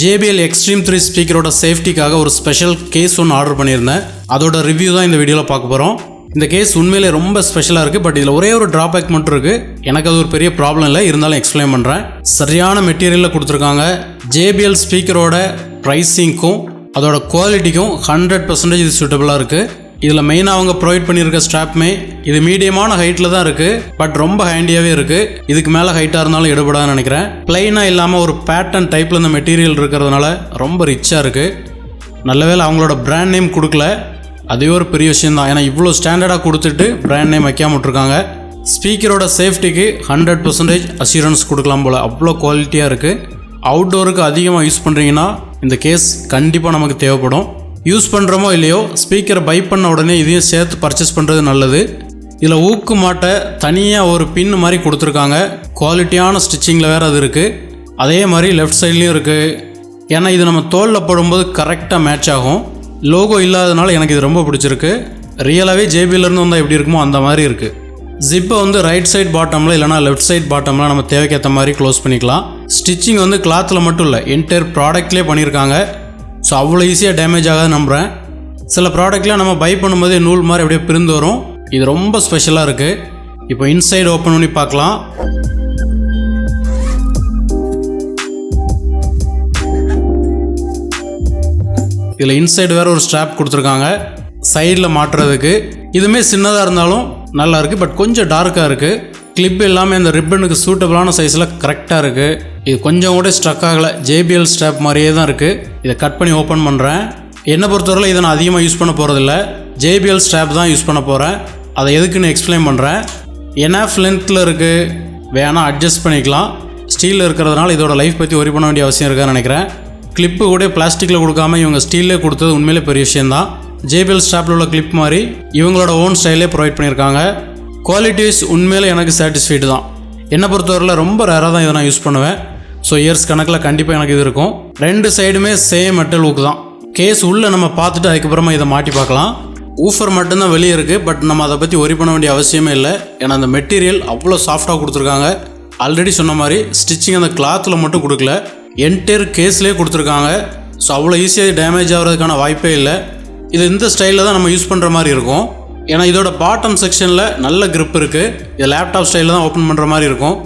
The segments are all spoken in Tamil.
JBL Xtreme 3 ஸ்பீக்கரோட சேஃப்டிக்காக ஒரு ஸ்பெஷல் கேஸ் ஒன்று ஆர்டர் பண்ணியிருந்தேன். அதோட ரிவ்யூ தான் இந்த வீடியோவில் பார்க்க போகிறோம். இந்த கேஸ் உண்மையிலே ரொம்ப ஸ்பெஷலாக இருக்குது. பட் இதில் ஒரே ஒரு ட்ராபேக் மட்டும் இருக்குது. எனக்கு அது ஒரு பெரிய ப்ராப்ளம் இல்லை, இருந்தாலும் எக்ஸ்பிளைன் பண்ணுறேன். சரியான மெட்டீரியலில் கொடுத்துருக்காங்க. JBL ஸ்பீக்கரோட ப்ரைஸிங்க்கும் அதோட குவாலிட்டிக்கும் 100% இது சூட்டபுளாக இருக்குது. இதில் மெயினாக அவங்க ப்ரொவைட் பண்ணியிருக்க ஸ்ட்ராப்புமே இது மீடியமான ஹைட்டில் தான் இருக்குது. பட் ரொம்ப ஹேண்டியாகவே இருக்குது. இதுக்கு மேலே ஹைட்டாக இருந்தாலும் எடுபடாதுன்னு நினைக்கிறேன். பிளைனாக இல்லாமல் ஒரு பேட்டர்ன் டைப்பில் இந்த மெட்டீரியல் இருக்கிறதுனால ரொம்ப ரிச்சாக இருக்குது. நல்ல வேளை அவங்களோட பிராண்ட் நேம் கொடுக்கல, அதுவே ஒரு பெரிய விஷயம் தான். ஏன்னா இவ்வளோ ஸ்டாண்டர்டாக கொடுத்துட்டு பிராண்ட் நேம் வைக்காம விட்ருக்காங்க. ஸ்பீக்கரோட சேஃப்டிக்கு 100% அஷூரன்ஸ் கொடுக்கலாம் போல், அவ்வளோ குவாலிட்டியாக இருக்குது. அவுட்டோருக்கு அதிகமாக யூஸ் பண்ணுறீங்கன்னா இந்த கேஸ் கண்டிப்பாக நமக்கு தேவைப்படும். யூஸ் பண்ணுறோமோ இல்லையோ ஸ்பீக்கரை பை பண்ண உடனே இதையும் சேர்த்து பர்ச்சேஸ் பண்ணுறது நல்லது. இதில் ஊக்கு மாட்டை தனியாக ஒரு பின் மாதிரி கொடுத்துருக்காங்க. குவாலிட்டியான ஸ்டிச்சிங்கில் வேறு அது இருக்குது. அதே மாதிரி லெஃப்ட் சைட்லேயும் இருக்குது. ஏன்னா இது நம்ம தோலில் போடும்போது கரெக்டாக மேட்ச் ஆகும். லோகோ இல்லாததுனால எனக்கு இது ரொம்ப பிடிச்சிருக்கு. ரியலாகவே JBLலேருந்து வந்தால் எப்படி இருக்குமோ அந்த மாதிரி இருக்குது. ஜிப்பை ரைட் சைட் பாட்டமில் இல்லைனா லெஃப்ட் சைட் பாட்டமில் நம்ம தேவைக்கேற்ற மாதிரி க்ளோஸ் பண்ணிக்கலாம். ஸ்டிச்சிங் கிளாத்தில் மட்டும் இல்லை, என்டையர் ப்ராடக்ட்லேயே பண்ணியிருக்காங்க. ஸோ அவ்வளோ ஈஸியாக டேமேஜ் ஆகாது நம்புகிறேன். சில ப்ராடக்ட்லாம் நம்ம பை பண்ணும்போதே நூல் மாதிரி அப்படியே பிரிந்து வரும். இது ரொம்ப ஸ்பெஷலாக இருக்குது. இப்போ இன்சைடு ஓப்பன் பண்ணி பார்க்கலாம். இதில் இன்சைடு வேறு ஒரு ஸ்ட்ராப் கொடுத்துருக்காங்க சைடில் மாட்டுறதுக்கு. இதுவுமே சின்னதாக இருந்தாலும் நல்லா இருக்குது. பட் கொஞ்சம் டார்க்காக இருக்குது. கிளிப் எல்லாமே அந்த ரிப்பனுக்கு சூட்டபுளான சைஸில் கரெக்டாக இருக்குது. இது கொஞ்சம் கூட ஸ்ட்ரக் ஆகலை. JBL ஸ்ட்ராப் மாதிரியே தான் இருக்குது. இதை கட் பண்ணி ஓப்பன் பண்ணுறேன். என்னை பொறுத்தவரை இதை நான் அதிகமாக யூஸ் பண்ண போகிறதில்ல. JBL ஸ்ட்ராப் தான் யூஸ் பண்ண போகிறேன். அதை எதுக்குன்னு எக்ஸ்பிளைன் பண்ணுறேன். NF லென்த்தில் இருக்குது, வேணால் அட்ஜஸ்ட் பண்ணிக்கலாம். ஸ்டீலில் இருக்கிறதுனால இதோட லைஃப் பற்றி ஒரி பண்ண வேண்டிய அவசியம் இருக்கான்னு நினைக்கிறேன். கிளிப்பு கூட பிளாஸ்டிக்கில் கொடுக்காம இவங்க ஸ்டீல்லே கொடுத்தது உண்மையிலே பெரிய விஷயந்தான். JBL ஸ்ட்ராப்பில் உள்ள கிளிப் மாதிரி இவங்களோட ஓன் ஸ்டைலே ப்ரொவைட் பண்ணியிருக்காங்க. குவாலிட்டிஸ் உண்மையிலே எனக்கு சாட்டிஸ்ஃபைடு தான். என்னை பொறுத்தவரையில் ரொம்ப ரேராக தான் இதை நான் யூஸ் பண்ணுவேன். ஸோ இயர்ஸ் கணக்கில் கண்டிப்பாக எனக்கு இது இருக்கும். ரெண்டு சைடுமே சேம் மெட்டல் ஊக்கு தான். கேஸ் உள்ளே நம்ம பார்த்துட்டு அதுக்கப்புறமா இதை மாட்டி பார்க்கலாம். ஊஃபர் மட்டும்தான் வெளியே இருக்குது. பட் நம்ம அதை பற்றி ஒரி பண்ண வேண்டிய அவசியமே இல்லை. ஏன்னா அந்த மெட்டீரியல் அவ்வளோ சாஃப்டாக கொடுத்துருக்காங்க. ஆல்ரெடி சொன்ன மாதிரி ஸ்டிச்சிங் அந்த கிளாத்தில் மட்டும் கொடுக்கல, என்டையர் கேஸ்லேயே கொடுத்துருக்காங்க. ஸோ அவ்வளோ ஈஸியாக டேமேஜ் ஆகிறதுக்கான வாய்ப்பே இல்லை. இது இந்த ஸ்டைலில் தான் நம்ம யூஸ் பண்ணுற மாதிரி இருக்கும். ஏன்னா இதோட பாட்டம் செக்ஷனில் நல்ல grip இருக்குது. இது லேப்டாப் ஸ்டைலில் தான் ஓப்பன் பண்ணுற மாதிரி இருக்கும்.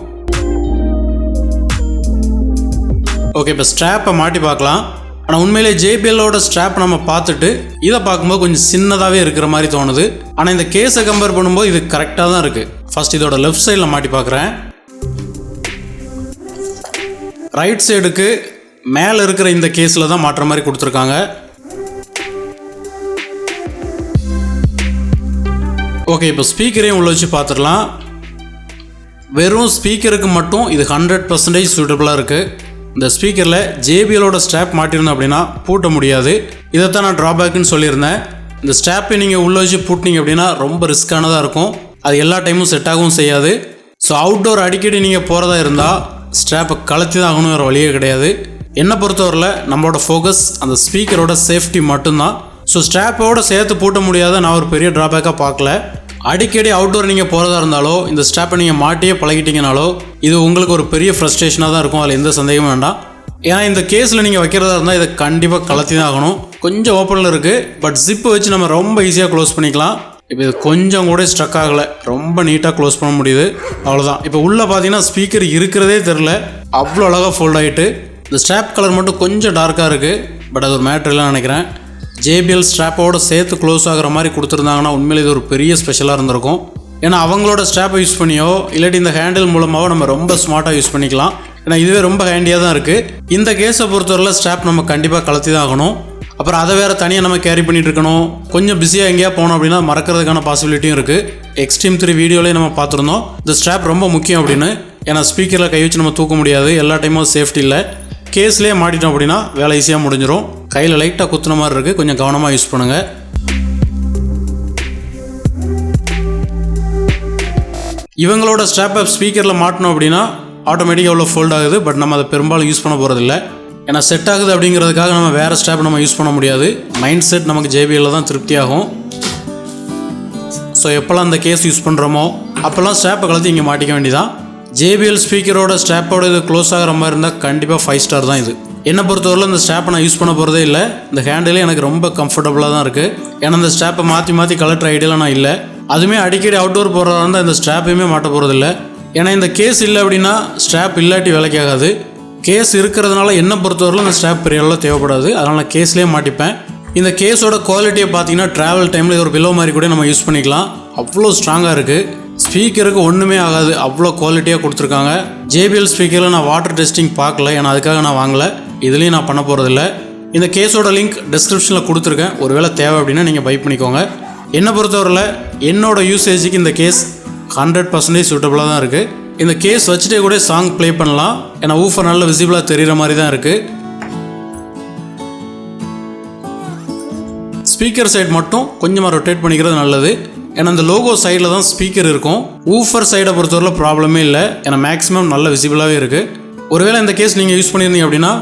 ஓகே, இப்போ ஸ்ட்ராப்பை மாட்டி பார்க்கலாம். ஆனால் உண்மையிலே JBLோட ஸ்ட்ராப் நம்ம பார்த்துட்டு இதை பார்க்கும்போது கொஞ்சம் சின்னதாகவே இருக்கிற மாதிரி தோணுது. ஆனால் இந்த கேஸை கம்பேர் பண்ணும்போது இது கரெக்டாக தான் இருக்குது. ஃபர்ஸ்ட் இதோட லெஃப்ட் சைடில் மாட்டி பார்க்குறேன். ரைட் சைடுக்கு மேலே இருக்கிற இந்த கேஸில் தான் மாட்டுற மாதிரி கொடுத்துருக்காங்க. ஓகே, இப்போ ஸ்பீக்கரையும் உள்ள வச்சு பார்த்துடலாம். வெறும் ஸ்பீக்கருக்கு மட்டும் இது 100% சூட்டபுளாக இருக்குது. இந்த ஸ்பீக்கரில் JBLோட ஸ்ட்ராப் மாட்டியிருந்தோம் அப்படின்னா பூட்ட முடியாது. இதைத்தான் நான் ட்ராபேக்குன்னு சொல்லியிருந்தேன். இந்த ஸ்ட்ராப்பை நீங்கள் உள்ளே வச்சு பூட்டினீங்க அப்படின்னா ரொம்ப ரிஸ்க்கானதாக இருக்கும். அது எல்லா டைமும் செட் ஆகவும் செய்யாது. ஸோ அவுட்டோர் அடிக்கடி நீங்கள் போகிறதா இருந்தால் ஸ்ட்ராப்பை கலத்தி தான் ஆகணும், வேறு வழியே கிடையாது. என்னை பொறுத்தவரையில் நம்மளோட ஃபோக்கஸ் அந்த ஸ்பீக்கரோட சேஃப்டி மட்டும்தான். ஸோ ஸ்ட்ராப்போடு சேர்த்து பூட்ட முடியாத நான் ஒரு பெரிய ட்ராபேக்காக பார்க்கல. அடிக்கடி அவுட்டோர் நீங்கள் போகிறதா இருந்தாலோ இந்த ஸ்ட்ராப்பை நீங்கள் மாட்டியே பழகிட்டீங்கனாலோ இது உங்களுக்கு ஒரு பெரிய ஃப்ரஸ்ட்ரேஷனாக தான் இருக்கும். அதில் எந்த சந்தேகமும் வேண்டாம். ஏன்னா இந்த கேஸில் நீங்கள் வைக்கிறதா இருந்தால் இதை கண்டிப்பாக கலத்தி தான் ஆகணும். கொஞ்சம் ஓப்பனில் இருக்குது. பட் ஜிப்பு வச்சு நம்ம ரொம்ப ஈஸியாக க்ளோஸ் பண்ணிக்கலாம். இப்போ இது கொஞ்சம் கூட ஸ்ட்ரக் ஆகலை, ரொம்ப நீட்டாக க்ளோஸ் பண்ண முடியுது. அவ்வளோதான். இப்போ உள்ளே பார்த்தீங்கன்னா ஸ்பீக்கர் இருக்கிறதே தெரில, அவ்வளோ அழகாக ஃபோல்ட் ஆகிட்டு. இந்த ஸ்ட்ராப் கலர் மட்டும் கொஞ்சம் டார்க்காக இருக்குது. பட் அது ஒரு மேட்ரு இல்லைன்னு நினைக்கிறேன். JBL ஸ்ட்ராப்போடு சேர்த்து க்ளோஸ் ஆகிற மாதிரி கொடுத்துருந்தாங்கன்னா உண்மையிலே இது ஒரு பெரிய ஸ்பெஷலாக இருந்திருக்கும். ஏன்னா அவங்களோட ஸ்ட்ராப்பை யூஸ் பண்ணியோ இல்லாட்டி இந்த ஹேண்டில் மூலமாகவோ நம்ம ரொம்ப ஸ்மார்ட்டாக யூஸ் பண்ணிக்கலாம். ஏன்னா இதுவே ரொம்ப ஹேண்டியாக தான் இருக்குது. இந்த கேஸை பொறுத்தவரையில் ஸ்ட்ராப் நம்ம கண்டிப்பாக கலத்தி தான் ஆகணும். அப்புறம் அதை வேறு தனியாக நம்ம கேரி பண்ணிகிட்டு இருக்கணும். கொஞ்சம் பிஸியாக எங்கேயா போனோம் அப்படின்னா மறக்கிறதுக்கான பாசிபிலிட்டியும் இருக்குது. Xtreme 3 வீடியோலேயே நம்ம பார்த்துருந்தோம் இந்த ஸ்ட்ராப் ரொம்ப முக்கியம் அப்படின்னு. ஏன்னா ஸ்பீக்கரில் கை வச்சு நம்ம தூக்க முடியாது, எல்லா டைமும் சேஃப்டி இல்லை. கேஸ்லேயே மாட்டிட்டோம் அப்படின்னா வேலை ஈஸியாக முடிஞ்சிடும். கையில் லைட்டாக குத்துன மாதிரி இருக்குது, கொஞ்சம் கவனமாக யூஸ் பண்ணுங்கள். இவங்களோட ஸ்ட்ராப்பை ஸ்பீக்கரில் மாட்டினோம் அப்படின்னா ஆட்டோமேட்டிக்காக எவ்வளோ ஃபோல்ட் ஆகுது. பட் நம்ம அதை பெரும்பாலும் யூஸ் பண்ண போகிறதில்ல. ஏன்னா செட் ஆகுது அப்படிங்கிறதுக்காக நம்ம வேறு ஸ்ட்ராப் நம்ம யூஸ் பண்ண முடியாது. மைண்ட் செட் நமக்கு JBLல தான் திருப்தி ஆகும். ஸோ எப்போல்லாம் அந்த கேஸ் யூஸ் பண்ணுறோமோ அப்போல்லாம் ஸ்ட்ராப்பை கலத்தி இங்கே மாட்டிக்க வேண்டியதான். JBL ஸ்பீக்கரோட ஸ்ட்ராப்போட இது க்ளோஸ் ஆகிற மாதிரி இருந்தால் கண்டிப்பாக 5 ஸ்டார் தான் இது. என்னை பொறுத்தவரையில் இந்த ஸ்ட்ராப்பை நான் யூஸ் பண்ண போகிறதே இல்லை. இந்த ஹேண்டிலே எனக்கு ரொம்ப கம்ஃபர்டபுளாக தான் இருக்குது. ஏன்னா இந்த ஸ்ட்ராப்பை மாற்றி கலெக்டர் ஐடியாவில் நான் இல்லை. அதுவுமே அடிக்கடி அவுட்டோர் போகிறதா இருந்தால் இந்த ஸ்ட்ராப்பையுமே மாட்ட போகிறதில்ல. ஏன்னா இந்த கேஸ் இல்லை அப்படின்னா ஸ்ட்ராப் இல்லாட்டி வேலைக்கு ஆகாது. கேஸ் இருக்கிறதுனால என்னை பொறுத்தவரையில் இந்த ஸ்ட்ராப் பெரிய அளவில் தேவைப்படாது. அதனால் நான் கேஸ்லேயே மாட்டிப்பேன். இந்த கேஸோட குவாலிட்டியை பார்த்தீங்கன்னா ட்ராவல் டைமில் இது ஒரு பிலோ மாதிரி கூட நம்ம யூஸ் பண்ணிக்கலாம். அவ்வளோ ஸ்ட்ராங்காக இருக்குது. ஸ்பீக்கருக்கு ஒன்றுமே ஆகாது, அவ்வளோ குவாலிட்டியாக கொடுத்துருக்காங்க. JBL ஸ்பீக்கரில் நான் வாட்டர் டெஸ்டிங் பார்க்கல, ஏன்னா அதுக்காக நான் வாங்கலை. இதுலேயும் நான் பண்ண போகிறதில்ல. இந்த கேஸோட லிங்க் டிஸ்கிரிப்ஷனில் கொடுத்துருக்கேன். ஒருவேளை தேவை அப்படின்னா நீங்கள் பை பண்ணிக்கோங்க. என்னை பொறுத்தவரையில் என்னோட யூசேஜுக்கு இந்த கேஸ் 100% சூட்டபுளாக தான் இருக்குது. இந்த கேஸ் வச்சுட்டே கூட சாங் ப்ளே பண்ணலாம். ஏன்னா ஊஃபர் நல்ல விசிபிளாக தெரிகிற மாதிரி தான் இருக்குது. ஸ்பீக்கர் சைடு மட்டும் கொஞ்சமாக ரொட்டேட் பண்ணிக்கிறது நல்லது. ஏன்னா அந்த லோகோ சைடில் தான் ஸ்பீக்கர் இருக்கும். ஊஃபர் சைடை பொறுத்தவரையில் ப்ராப்ளமே இல்லை. ஏன்னா மேக்ஸிமம் நல்ல விசிபிளாகவே இருக்குது. ஒருவேளை இந்த கேஸ் நீங்கள் யூஸ் பண்ணியிருந்தீங்க அப்படின்னா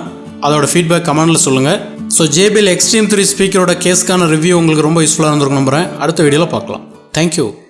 அதோட ஃபீட்பேக் கமெண்ட்டில் சொல்லுங்கள். ஸோ JBL Xtreme 3 ஸ்பீக்கரோட கேஸ்க்கான ரிவ்யூ உங்களுக்கு ரொம்ப யூஸ்ஃபுல்லாக இருந்திருக்கும் நம்புகிறேன். அடுத்த வீடியோவில் பார்க்கலாம். தேங்க்யூ.